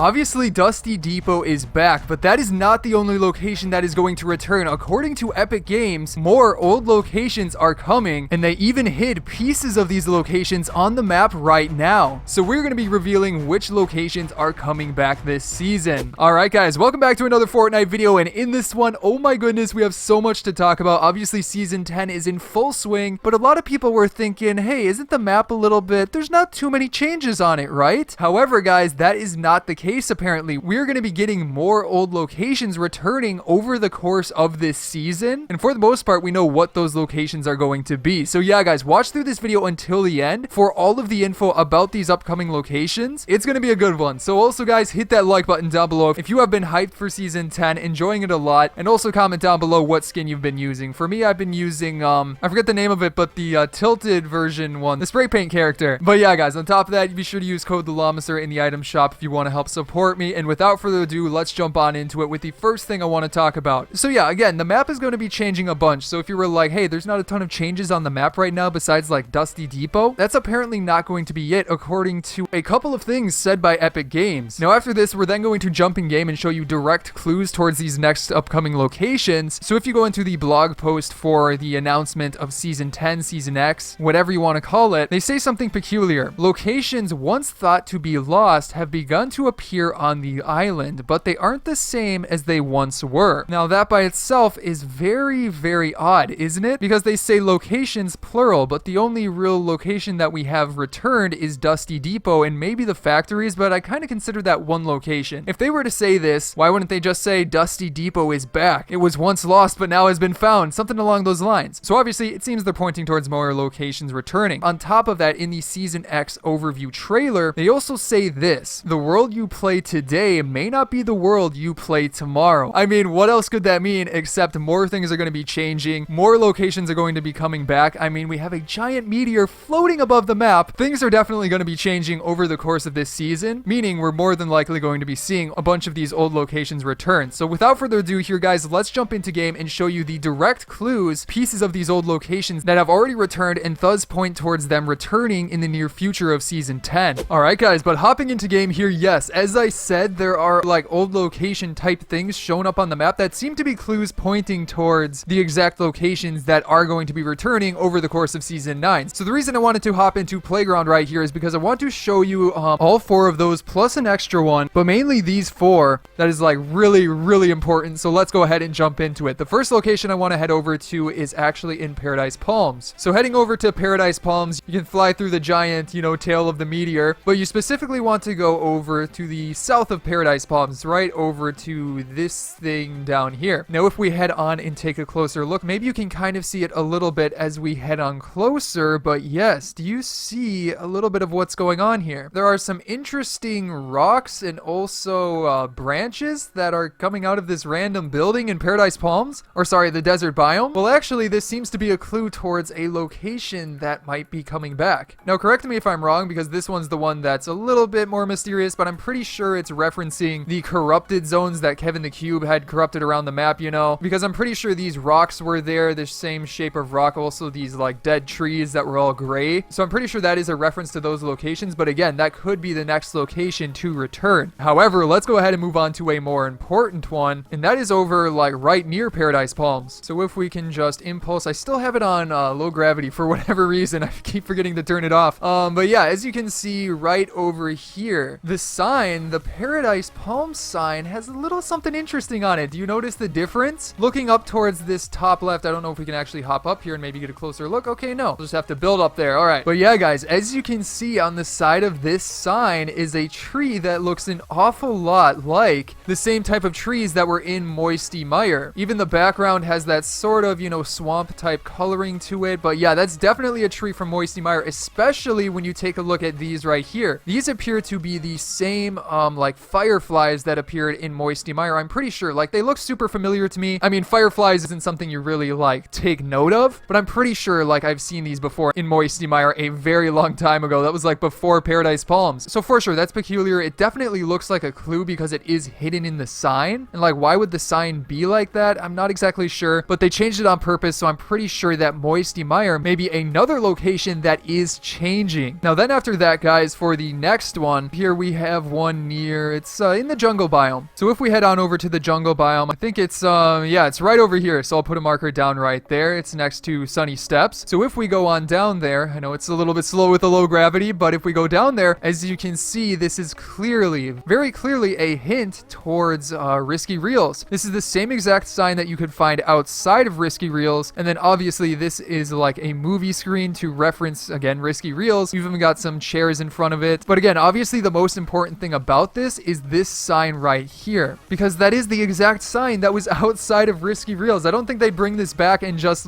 Obviously, Dusty Depot is back, but that is not the only location that is going to return. According to Epic Games, more old locations are coming, and they even hid pieces of these locations on the map right now. So we're going to be revealing which locations are coming back this season. Alright guys, welcome back to another Fortnite video, and in this one, oh my goodness, we have so much to talk about. Obviously, Season 10 is in full swing, but a lot of people were thinking, hey, isn't the map a little bit, there's not too many changes on it, right? However, guys, that is not the case apparently. We're going to be getting more old locations returning over the course of this season, and for the most part, we know what those locations are going to be. So yeah, guys, watch through this video until the end for all of the info about these upcoming locations. It's going to be a good one. So also, guys, hit that like button down below if you have been hyped for Season 10, enjoying it a lot, and also comment down below what skin you've been using. For me, I've been using, I forget the name of it, but the tilted version one, the spray paint character. But yeah, guys, on top of that, be sure to use code TheLlamaSir in the item shop if you want to help support me. And without further ado, let's jump on into it with the first thing I want to talk about. So yeah, again, the map is going to be changing a bunch. So if you were like, hey, there's not a ton of changes on the map right now besides like Dusty Depot, that's apparently not going to be it, according to a couple of things said by Epic Games. Now after this, we're then going to jump in game and show you direct clues towards these next upcoming locations. So if you go into the blog post for the announcement of Season 10, Season X, whatever you want to call it, they say something peculiar. Locations once thought to be lost have begun to appear on the island, but they aren't the same as they once were. Now that by itself is very, very odd, isn't it? Because they say locations plural, but the only real location that we have returned is Dusty Depot and maybe the factories, but I kind of consider that one location. If they were to say this, why wouldn't they just say Dusty Depot is back? It was once lost, but now has been found. Something along those lines. So obviously, it seems they're pointing towards more locations returning. On top of that, in the Season X overview trailer, they also say this: the world you play today may not be the world you play tomorrow. I mean, what else could that mean except more things are going to be changing, more locations are going to be coming back. I mean, we have a giant meteor floating above the map. Things are definitely going to be changing over the course of this season, meaning we're more than likely going to be seeing a bunch of these old locations return. So without further ado here, guys, let's jump into game and show you the direct clues, pieces of these old locations that have already returned and thus point towards them returning in the near future of Season 10. Alright guys, but hopping into game here, yes, as I said, there are like old location type things shown up on the map that seem to be clues pointing towards the exact locations that are going to be returning over the course of Season 9. So the reason I wanted to hop into Playground right here is because I want to show you all four of those plus an extra one, but mainly these four that is like really, really important. So let's go ahead and jump into it. The first location I want to head over to is actually in Paradise Palms. So heading over to Paradise Palms, you can fly through the giant, tail of the meteor, but you specifically want to go over to the south of Paradise Palms, right over to this thing down here. Now, if we head on and take a closer look, maybe you can kind of see it a little bit as we head on closer, but yes, do you see a little bit of what's going on here? There are some interesting rocks and also branches that are coming out of this random building in Paradise Palms, or sorry, the desert biome. Well, actually, this seems to be a clue towards a location that might be coming back. Now, correct me if I'm wrong, because this one's the one that's a little bit more mysterious, but I'm pretty sure it's referencing the corrupted zones that Kevin the Cube had corrupted around the map, because I'm pretty sure these rocks were there, the same shape of rock, also these like dead trees that were all gray. So I'm pretty sure that is a reference to those locations, but again, that could be the next location to return. However, let's go ahead and move on to a more important one, and that is over like right near Paradise Palms. So if we can just impulse, I still have it on low gravity for whatever reason. I keep forgetting to turn it off. But yeah, as you can see right over here, the sign, the Paradise Palms sign, has a little something interesting on it. Do you notice the difference? Looking up towards this top left, I don't know if we can actually hop up here and maybe get a closer look. Okay, no, we'll just have to build up there. All right. But yeah, guys, as you can see on the side of this sign is a tree that looks an awful lot like the same type of trees that were in Moisty Mire. Even the background has that sort of, swamp type coloring to it. But yeah, that's definitely a tree from Moisty Mire, especially when you take a look at these right here. These appear to be the same, like fireflies that appeared in Moisty Mire. I'm pretty sure, like, they look super familiar to me. I mean, fireflies isn't something you really, like, take note of, but I'm pretty sure, like, I've seen these before in Moisty Mire a very long time ago. That was, like, before Paradise Palms. So for sure, that's peculiar. It definitely looks like a clue because it is hidden in the sign. And, like, why would the sign be like that? I'm not exactly sure, but they changed it on purpose, so I'm pretty sure that Moisty Mire may be another location that is changing. Now, then after that, guys, for the next one, here we have one one near, it's in the jungle biome. So if we head on over to the jungle biome, I think it's, yeah, it's right over here. So I'll put a marker down right there. It's next to Sunny Steps. So if we go on down there, I know it's a little bit slow with the low gravity, but if we go down there, as you can see, this is clearly, very clearly a hint towards Risky Reels. This is the same exact sign that you could find outside of Risky Reels. And then obviously this is like a movie screen to reference, again, Risky Reels. You've even got some chairs in front of it. But again, obviously the most important thing about this is this sign right here, because that is the exact sign that was outside of Risky Reels. I don't think they'd bring this back and just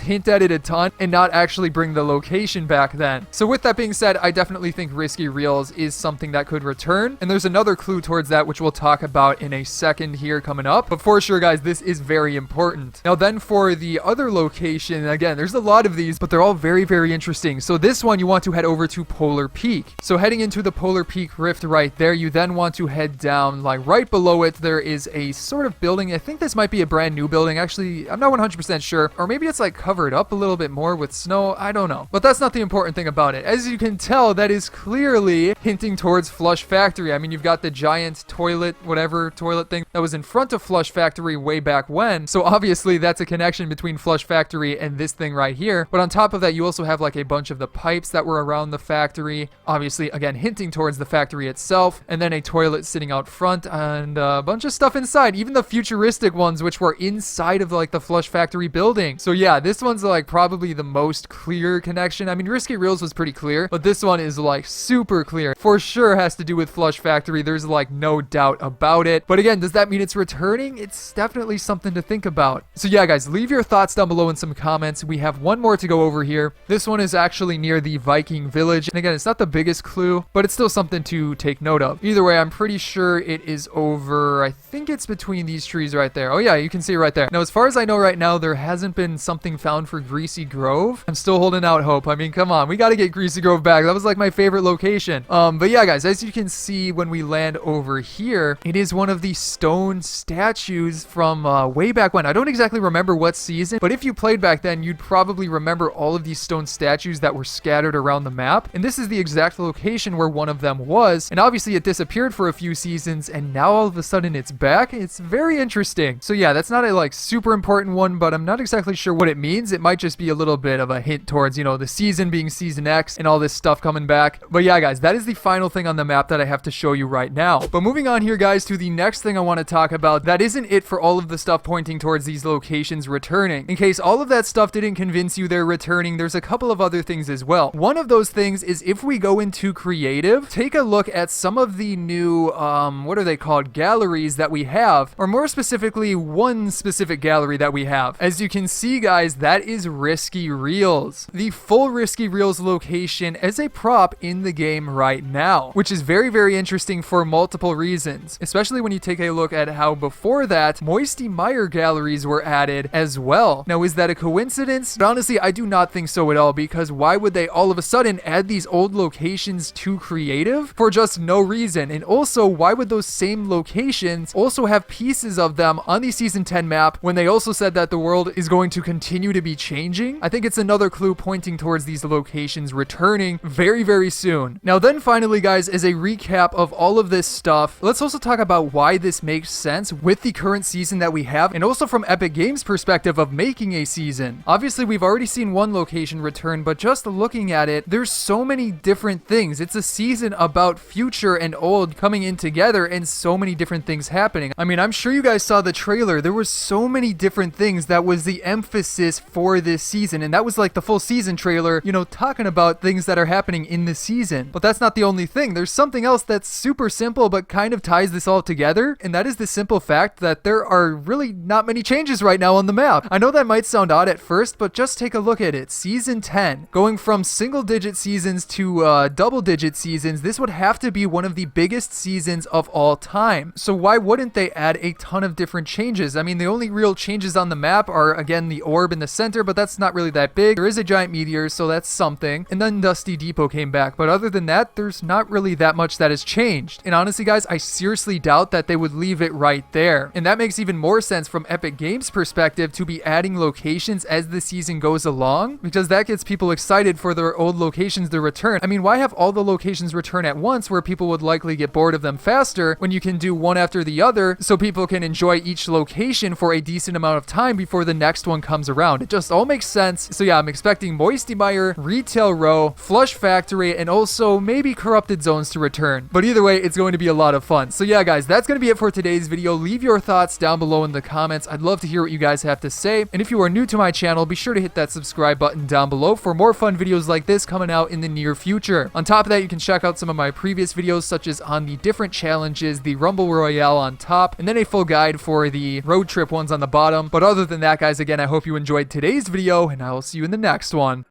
hint at it a ton and not actually bring the location back then. So with that being said, I definitely think Risky Reels is something that could return. And there's another clue towards that, which we'll talk about in a second here coming up. But for sure, guys, this is very important. Now then, for the other location, again, there's a lot of these, but they're all very, very interesting. So this one, you want to head over to Polar Peak. So heading into the Polar Peak Rift right there, you then want to head down, like right below it, there is a sort of building. I think this might be a brand new building. Actually, I'm not 100% sure. Or maybe it's like covered up a little bit more with snow. I don't know. But that's not the important thing about it. As you can tell, that is clearly hinting towards Flush Factory. I mean, you've got the giant toilet, whatever toilet thing that was in front of Flush Factory way back when. So obviously that's a connection between Flush Factory and this thing right here. But on top of that, you also have like a bunch of the pipes that were around the factory. Obviously, again, hinting towards the factory itself. And then a toilet sitting out front and a bunch of stuff inside. Even the futuristic ones, which were inside of like the Flush Factory building. So yeah, this one's like probably the most clear connection. I mean, Risky Reels was pretty clear, but this one is like super clear. For sure has to do with Flush Factory. There's like no doubt about it. But again, does that mean it's returning? It's definitely something to think about. So yeah, guys, leave your thoughts down below in some comments. We have one more to go over here. This one is actually near the Viking village. And again, it's not the biggest clue, but it's still something to take note of. Either way, I'm pretty sure it is over, I think it's between these trees right there. Oh yeah, you can see it right there. Now, as far as I know right now, there hasn't been something found for Greasy Grove. I'm still holding out hope. I mean, come on, we got to get Greasy Grove back. That was like my favorite location. But yeah, guys, as you can see when we land over here, it is one of the stone statues from way back when. I don't exactly remember what season, but if you played back then, you'd probably remember all of these stone statues that were scattered around the map. And this is the exact location where one of them was. And obviously it disappeared for a few seasons, and now all of a sudden it's back. It's very interesting. So yeah, that's not a like super important one, but I'm not exactly sure what it means. It might just be a little bit of a hint towards, you know, the season being season X and all this stuff coming back. But yeah, guys, that is the final thing on the map that I have to show you right now. But moving on here, guys, to the next thing I want to talk about, that isn't it for all of the stuff pointing towards these locations returning. In case all of that stuff didn't convince you they're returning, there's a couple of other things as well. One of those things is if we go into creative, take a look at some of the new, what are they called, galleries that we have, or more specifically, one specific gallery that we have. As you can see, guys, that is Risky Reels. The full Risky Reels location as a prop in the game right now, which is very, very interesting for multiple reasons, especially when you take a look at how before that, Moisty Mire galleries were added as well. Now, is that a coincidence? But honestly, I do not think so at all, because why would they all of a sudden add these old locations to creative for just no reason? And also, why would those same locations also have pieces of them on the season 10 map when they also said that the world is going to continue to be changing? I think it's another clue pointing towards these locations returning very, very soon. Now then, finally, guys, as a recap of all of this stuff, let's also talk about why this makes sense with the current season that we have, and also from Epic Games' perspective of making a season. Obviously, we've already seen one location return, but just looking at it, there's so many different things. It's a season about future and old coming in together, and so many different things happening. I mean, I'm sure you guys saw the trailer. There were so many different things that was the emphasis for this season, and that was like the full season trailer, you know, talking about things that are happening in the season. But that's not the only thing. There's something else that's super simple but kind of ties this all together, and that is the simple fact that there are really not many changes right now on the map. I know that might sound odd at first, but just take a look at it. Season 10, going from single-digit seasons to double-digit seasons, this would have to be one of the biggest seasons of all time. So why wouldn't they add a ton of different changes? I mean, the only real changes on the map are, again, the orb in the center, but that's not really that big. There is a giant meteor, so that's something. And then Dusty Depot came back. But other than that, there's not really that much that has changed. And honestly, guys, I seriously doubt that they would leave it right there. And that makes even more sense from Epic Games' perspective to be adding locations as the season goes along, because that gets people excited for their old locations to return. I mean, why have all the locations return at once where people people would likely get bored of them faster when you can do one after the other, so people can enjoy each location for a decent amount of time before the next one comes around. It just all makes sense. So yeah, I'm expecting Moisty Mire, Retail Row, Flush Factory, and also maybe Corrupted Zones to return. But either way, it's going to be a lot of fun. So yeah, guys, that's going to be it for today's video. Leave your thoughts down below in the comments. I'd love to hear what you guys have to say. And if you are new to my channel, be sure to hit that subscribe button down below for more fun videos like this coming out in the near future. On top of that, you can check out some of my previous videos, such as on the different challenges, the Rumble Royale on top, and then a full guide for the road trip ones on the bottom. But other than that, guys, again, I hope you enjoyed today's video, and I will see you in the next one.